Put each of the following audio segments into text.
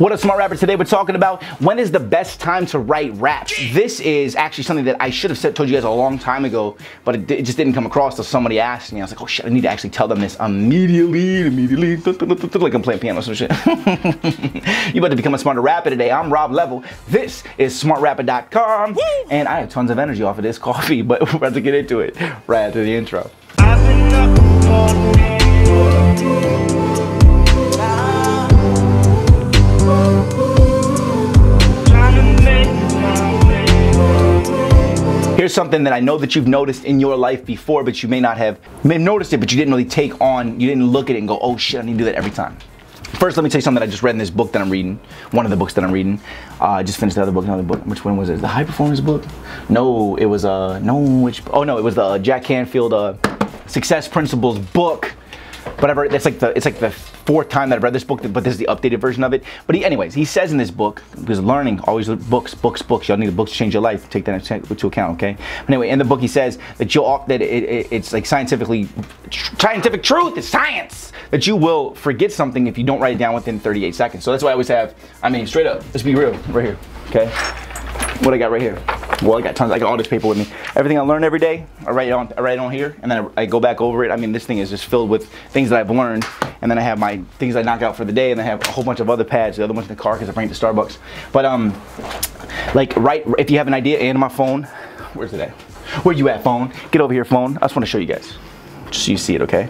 What up, Smart Rapper? Today we're talking about when is the best time to write raps. This is actually something that I should have told you guys a long time ago, but it just didn't come across until somebody asked me. I was like, oh shit, I need to actually tell them this immediately, like I'm playing piano or some shit. You about to become a smarter rapper today. I'm Rob Level. This is smartrapper.com, and I have tons of energy off of this coffee, but we're about to get into it right after the intro. Here's something that I know that you've noticed in your life before, but you may have noticed it, but you didn't really take on, you didn't look at it and go, oh shit, I need to do that every time. First, let me tell you something that I just read in this book that I'm reading. One of the books that I'm reading. I just finished another book. Which one was it? The High Performance book? No, it was it was the Jack Canfield Success Principles book. Whatever, it's like the fourth time that I've read this book, but this is the updated version of it. But anyways, he says in this book, because learning, always books. Y'all need books to change your life. Take that into account, okay? Anyway, in the book he says that it's like scientific truth, it's science, that you will forget something if you don't write it down within 38 seconds. So that's why I always have, straight up, let's be real, right here, okay? What I got right here? Well, I got all this paper with me. Everything I learn every day, I write it on here, and then I go back over it. This thing is just filled with things that I've learned, and then I have my things I knock out for the day, and I have a whole bunch of other pads, the other ones in the car because I bring it to Starbucks. But if you have an idea, and my phone, where's it at? Where you at, phone? Get over here, phone. I just want to show you guys, just so you see it, okay?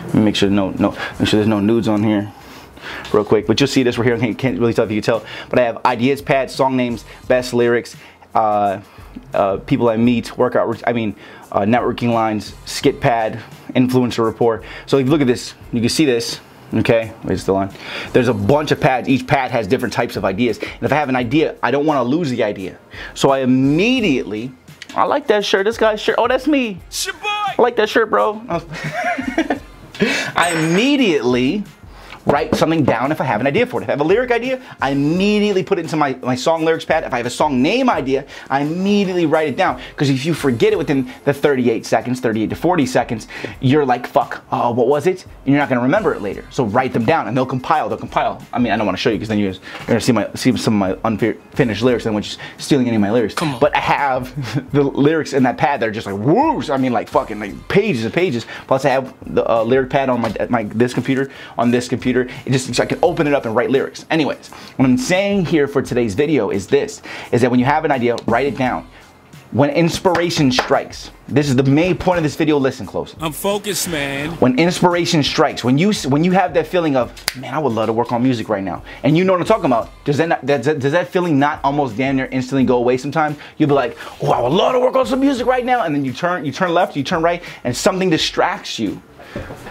Let me make sure there's no nudes on here. Real quick, but you'll see this right here. I can't really tell if you can tell, but I have ideas pads, song names, best lyrics, people I meet, networking lines, skit pad, influencer report. So if you look at this, you can see this. Okay, wait, it's still on. There's a bunch of pads. Each pad has different types of ideas. And if I have an idea, I don't want to lose the idea. So I immediately, I like that shirt. This guy's shirt. Oh, that's me. It's your boy. I like that shirt, bro. I immediately write something down if I have an idea for it. If I have a lyric idea, I immediately put it into my song lyrics pad. If I have a song name idea, I immediately write it down. Because if you forget it within the 38 to 40 seconds, you're like, fuck, oh, what was it? And you're not going to remember it later. So write them down and they'll compile. I don't want to show you because then you're going to see some of my unfinished lyrics and when you're stealing any of my lyrics. But I have the lyrics in that pad that are just like, whoosh, like pages and pages. Plus I have the lyric pad on this computer, it just so I can open it up and write lyrics. Anyways, what I'm saying here for today's video is that when you have an idea, write it down. When inspiration strikes, this is the main point of this video. Listen closely. I'm focused, man. When inspiration strikes, when you have that feeling of, man, I would love to work on music right now, and you know what I'm talking about, does that feeling not almost damn near instantly go away sometimes? You'll be like, oh, I would love to work on some music right now, and then you turn left, you turn right, and something distracts you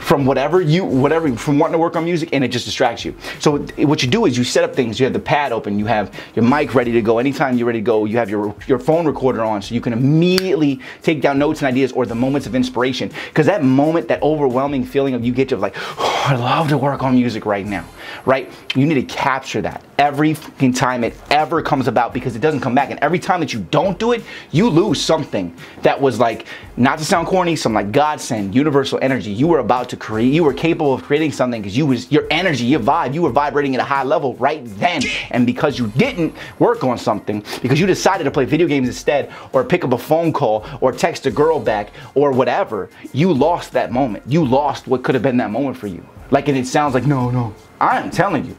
from from wanting to work on music, and it just distracts you. So what you do is you set up things. You have the pad open, you have your mic ready to go. Anytime you're ready to go, you have your phone recorder on, so you can immediately take down notes and ideas or the moments of inspiration. Because that moment, that overwhelming feeling of you get to like, oh, I love to work on music right now, right? You need to capture that every fucking time it ever comes about, because it doesn't come back. And every time that you don't do it, you lose something that was like, not to sound corny, some like godsend, universal energy. You were about to create, you were capable of creating something because your energy, your vibe, you were vibrating at a high level right then. And because you didn't work on something, because you decided to play video games instead, or pick up a phone call, or text a girl back, or whatever, you lost that moment. You lost what could have been that moment for you. Like, and it sounds like, no, I'm telling you.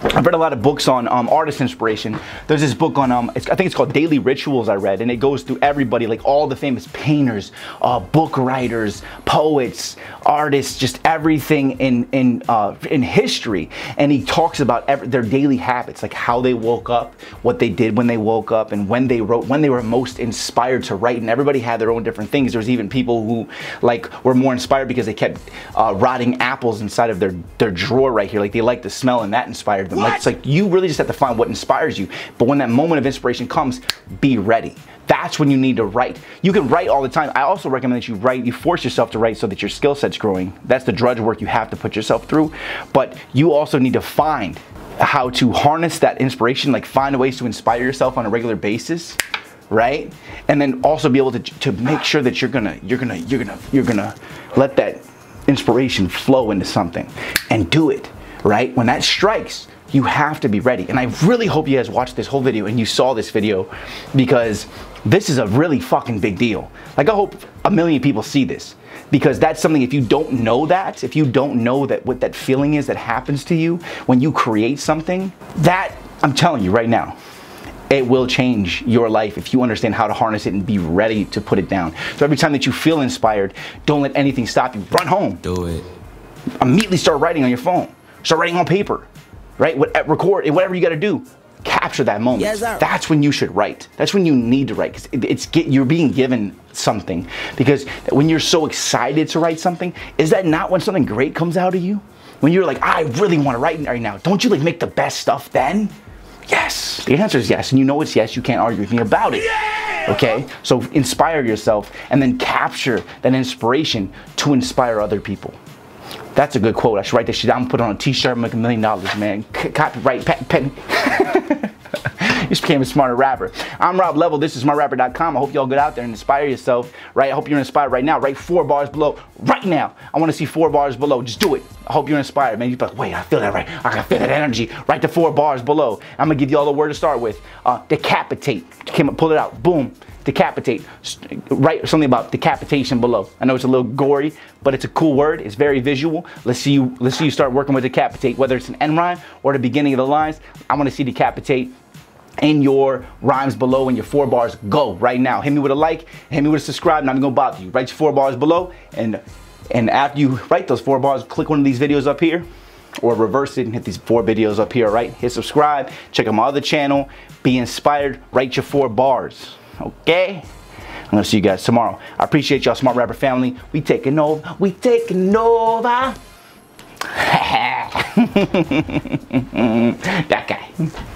I've read a lot of books on artist inspiration. There's this book on, I think it's called Daily Rituals I read, and it goes through everybody, like all the famous painters, book writers, poets, artists, just everything in history. And he talks about their daily habits, like how they woke up, what they did when they woke up, and when they wrote, when they were most inspired to write. And everybody had their own different things. There's even people who were more inspired because they kept rotting apples inside of their drawer right here. Like they liked the smell, and that inspired them. Like, it's like you really just have to find what inspires you. But when that moment of inspiration comes, be ready. That's when you need to write. You can write all the time. I also recommend that you force yourself to write so that your skill set's growing. That's the drudge work you have to put yourself through. But you also need to find how to harness that inspiration, like find ways to inspire yourself on a regular basis, right? And then also be able to make sure that you're gonna let that inspiration flow into something and do it, right? When that strikes, You have to be ready. And I really hope you guys watched this whole video and you saw this video, because this is a really fucking big deal. Like, I hope 1 million people see this, because that's something, if you don't know that, if you don't know that what that feeling is that happens to you when you create something, that, I'm telling you right now, it will change your life if you understand how to harness it and be ready to put it down. So every time that you feel inspired, don't let anything stop you. Run home. Do it. Immediately start writing on your phone. Start writing on paper, right? Record, whatever you got to do. Capture that moment. Yes, sir. That's when you should write. That's when you need to write, because you're being given something. Because when you're so excited to write something, is that not when something great comes out of you? When you're like, I really want to write right now. Don't you like make the best stuff then? Yes. The answer is yes, and you know it's yes. You can't argue with me about it. Yeah! Okay? So inspire yourself, and then capture that inspiration to inspire other people. That's a good quote. I should write this shit down, put it on a t-shirt, make $1 million, man. Copyright, patent. You just became a smarter rapper. I'm Rob Level. This is smartrapper.com. I hope y'all get out there and inspire yourself, right? I hope you're inspired right now. Write 4 bars below right now. I want to see 4 bars below. Just do it. I hope you're inspired, man. You're like, wait, I feel that right. I can feel that energy. Write the 4 bars below. I'm going to give you all the word to start with. Decapitate. Pull it out. Boom. Decapitate. Write something about decapitation below. I know it's a little gory, but it's a cool word. It's very visual. Let's see you start working with decapitate, whether it's an end rhyme or the beginning of the lines. I want to see decapitate in your rhymes below, in your 4 bars. Go right now. Hit me with a like, hit me with a subscribe, not even gonna bother you. Write your 4 bars below, and after you write those 4 bars, click one of these videos up here, or reverse it and hit these 4 videos up here, right? Hit subscribe, check out my other channel, be inspired, write your 4 bars, okay? I'm gonna see you guys tomorrow. I appreciate y'all, Smart Rapper family. We taking over, we taking over. That guy.